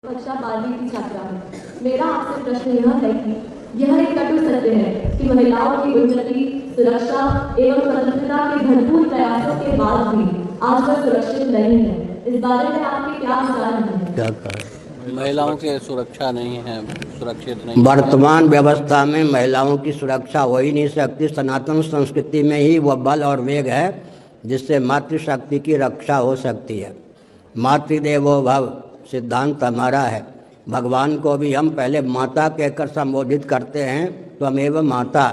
कक्षा 12वीं की छात्रा हूँ। मेरा आपसे प्रश्न यह है कि यह एक कटु सत्य है कि महिलाओं की उन्नति, सुरक्षा एवं स्वतंत्रता के भरपूर प्रयासों के बाद भी आज वह सुरक्षित नहीं है। इस बारे में आपके क्या विचार हैं? क्या कहा? महिलाओं की सुरक्षा नहीं है, सुरक्षित नहीं। वर्तमान व्यवस्था में महिलाओं की सुरक्षा हो ही नहीं सकती। सनातन संस्कृति में ही वह बल और वेग है जिससे मातृशक्ति की रक्षा हो सकती है। मातृदेवो भव सिद्धांत हमारा है। भगवान को भी हम पहले माता कहकर संबोधित करते हैं। त्वमेव माता।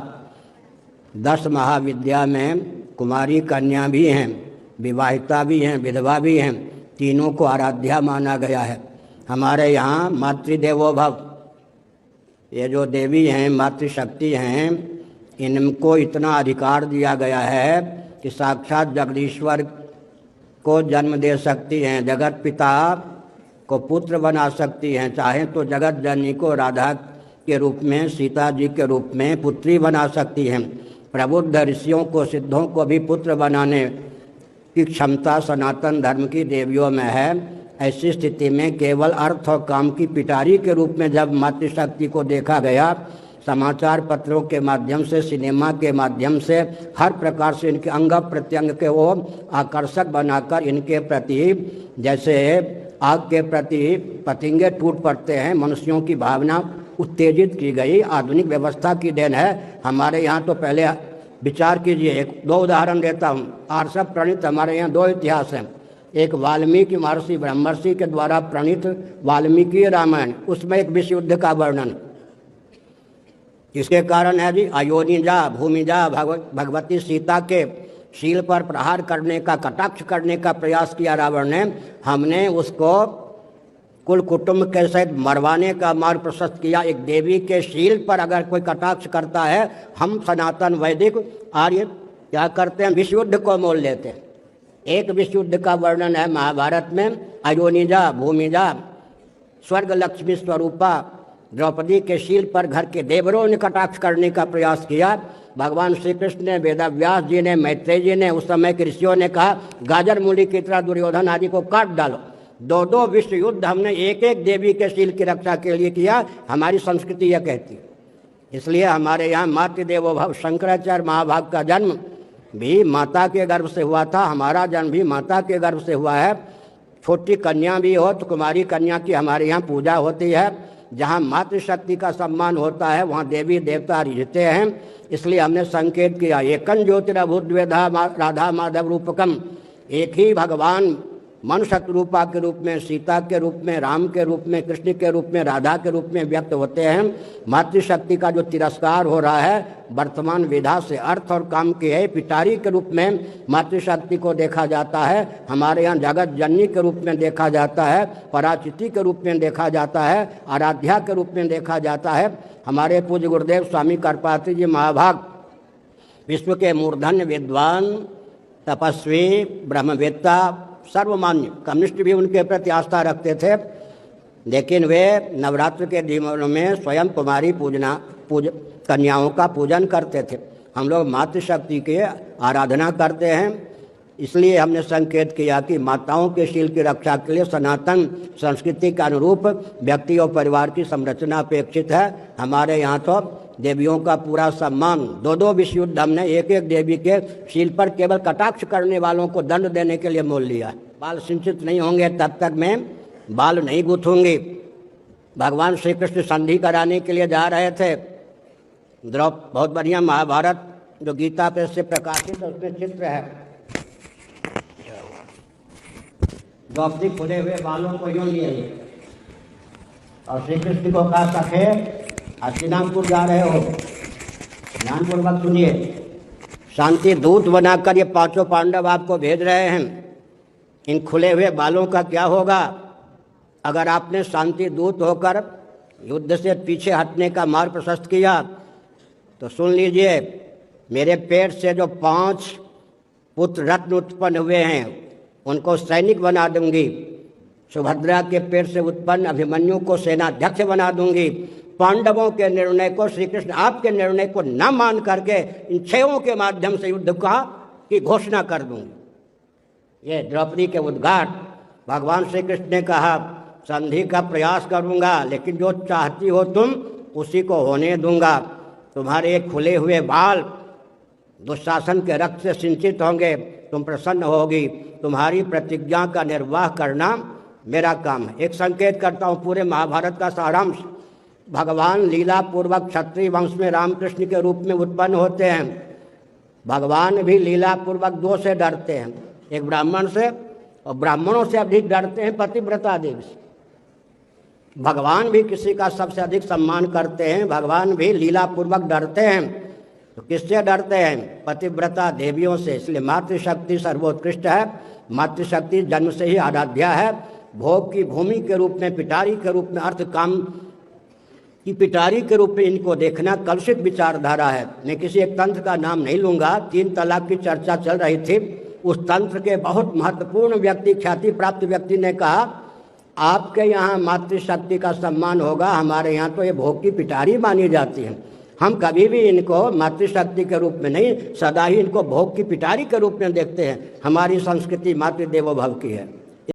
10 महाविद्या में कुमारी कन्या भी हैं, विवाहिता भी हैं, विधवा भी हैं। तीनों को आराध्या माना गया है। हमारे यहाँ मातृदेवो भव, ये जो देवी हैं, मातृशक्ति हैं, इनको इतना अधिकार दिया गया है कि साक्षात जगदीश्वर को जन्म दे सकती हैं, जगत पिता को पुत्र बना सकती हैं, चाहें तो जगत जननी को राधा के रूप में, सीता जी के रूप में पुत्री बना सकती हैं। प्रबुद्ध ऋषियों को, सिद्धों को भी पुत्र बनाने की क्षमता सनातन धर्म की देवियों में है। ऐसी स्थिति में केवल अर्थ और काम की पिटारी के रूप में जब मातृशक्ति को देखा गया, समाचार पत्रों के माध्यम से, सिनेमा के माध्यम से, हर प्रकार से इनके अंग प्रत्यंग के वो आकर्षक बनाकर इनके प्रति जैसे आग के प्रति पतंगे टूट पड़ते हैं, मनुष्यों की भावना उत्तेजित की गई। आधुनिक व्यवस्था की देन है। हमारे यहाँ तो पहले विचार कीजिए, 2 उदाहरण देता हूँ। आर्षव प्रणीत हमारे यहाँ 2 इतिहास हैं। एक वाल्मीकि महर्षि ब्रह्मर्षि के द्वारा प्रणीत वाल्मीकि रामायण, उसमें एक विश्व युद्ध का वर्णन इसके कारण है जी। अयोनिजा भूमिजा भगवती सीता के शील पर प्रहार करने का, कटाक्ष करने का प्रयास किया रावण ने। हमने उसको कुल कुटुंब के सहित मरवाने का मार्ग प्रशस्त किया। एक देवी के शील पर अगर कोई कटाक्ष करता है, हम सनातन वैदिक आर्य क्या करते हैं, विश्व युद्ध को मोल लेते हैं। एक विश्व युद्ध का वर्णन है महाभारत में। अयोनिजा भूमिजा स्वर्ग लक्ष्मी स्वरूपा द्रौपदी के शील पर घर के देवरों ने कटाक्ष करने का प्रयास किया। भगवान श्री कृष्ण ने, वेदव्यास जी ने, मैत्रेय जी ने, उस समय के ऋषियों ने कहा गाजर मूली की तरह दुर्योधन आदि को काट डालो। 2 विश्व युद्ध हमने एक एक देवी के शील की रक्षा के लिए किया। हमारी संस्कृति यह कहती है। इसलिए हमारे यहाँ मातृदेवो भव, शंकराचार्य महाभाग का जन्म भी माता के गर्भ से हुआ था। हमारा जन्म भी माता के गर्भ से हुआ है। छोटी कन्या भी हो तो कुमारी कन्या की हमारे यहाँ पूजा होती है। जहाँ मातृशक्ति का सम्मान होता है वहाँ देवी देवता रिझते हैं। इसलिए हमने संकेत किया, एकं ज्योतिरभूद्वेधा राधा माधव रूपकम। एक ही भगवान मनुष्य रूपा के रूप में, सीता के रूप में, राम के रूप में, कृष्ण के रूप में, राधा के रूप में व्यक्त होते हैं। मातृशक्ति का जो तिरस्कार हो रहा है वर्तमान विधा से, अर्थ और काम की है, पिटारी के रूप में मातृशक्ति को देखा जाता है। हमारे यहाँ जगत जननी के रूप में देखा जाता है, पराचिति के रूप में देखा जाता है, आराध्या के रूप में देखा जाता है। हमारे पूज्य गुरुदेव स्वामी करपात्री जी महाभाग विश्व के मूर्धन्य विद्वान, तपस्वी, ब्रह्मवेत्ता, सर्वमान्य, कम्युनिस्ट भी उनके प्रति आस्था रखते थे। लेकिन वे नवरात्र के दिनों में स्वयं कुमारी कन्याओं का पूजन करते थे। हम लोग मातृशक्ति की आराधना करते हैं। इसलिए हमने संकेत किया कि माताओं के शील की रक्षा के लिए सनातन संस्कृति के अनुरूप व्यक्ति और परिवार की संरचना अपेक्षित है। हमारे यहाँ तो देवियों का पूरा सम्मान, 2 विश्व युद्ध हमने एक एक देवी के शील पर केवल कटाक्ष करने वालों को दंड देने के लिए मोल लिया। बाल सिंचित नहीं होंगे तब तक मैं बाल नहीं गूंथूंगी। भगवान श्री कृष्ण संधि कराने के लिए जा रहे थे। बहुत बढ़िया महाभारत जो गीता प्रेस से प्रकाशित है उसमें चित्र है। द्रौपदी खुले हुए बालों को यूं लिए और श्री कृष्ण को कहा, सखे हस्तिनापुर जा रहे हो, ध्यानपूर्वक सुनिए। शांति दूत बनाकर ये 5 पांडव आपको भेज रहे हैं। इन खुले हुए बालों का क्या होगा? अगर आपने शांति दूत होकर युद्ध से पीछे हटने का मार्ग प्रशस्त किया तो सुन लीजिए, मेरे पेट से जो 5 पुत्र रत्न उत्पन्न हुए हैं उनको सैनिक बना दूंगी। सुभद्रा के पेट से उत्पन्न अभिमन्यु को सेनाध्यक्ष बना दूंगी। पांडवों के निर्णय को, श्री कृष्ण आपके निर्णय को न मान करके इन 6 के माध्यम से युद्ध की घोषणा कर दूंगी। ये द्रौपदी के उद्घाट भगवान श्री कृष्ण ने कहा संधि का प्रयास करूँगा, लेकिन जो चाहती हो तुम उसी को होने दूंगा। तुम्हारे खुले हुए बाल दुशासन के रक्त से सिंचित होंगे, तुम प्रसन्न होगी। तुम्हारी प्रतिज्ञा का निर्वाह करना मेरा काम है। एक संकेत करता हूँ, पूरे महाभारत का सारांश। भगवान लीला पूर्वक क्षत्रिय वंश में रामकृष्ण के रूप में उत्पन्न होते हैं। भगवान भी लीला पूर्वक दो से डरते हैं, एक ब्राह्मण से, और ब्राह्मणों से अधिक डरते हैं पतिव्रता देवी से। भगवान भी किसी का सबसे अधिक सम्मान करते हैं, भगवान भी लीला पूर्वक डरते हैं। तो किससे डरते हैं? पतिव्रता देवियों से। इसलिए मातृशक्ति सर्वोत्कृष्ट है। मातृशक्ति जन्म से ही आराध्या है। भोग की भूमि के रूप में, पिटारी के रूप में, अर्थ काम की पिटारी के रूप में इनको देखना कलुषित विचारधारा है। मैं किसी एक तंत्र का नाम नहीं लूँगा, 3 तलाक की चर्चा चल रही थी। उस तंत्र के बहुत महत्वपूर्ण व्यक्ति, ख्याति प्राप्त व्यक्ति ने कहा, आपके यहाँ मातृशक्ति का सम्मान होगा, हमारे यहाँ तो ये भोग की पिटारी मानी जाती है। हम कभी भी इनको मातृशक्ति के रूप में नहीं, सदा ही इनको भोग की पिटारी के रूप में देखते हैं। हमारी संस्कृति मातृदेवो भव की है।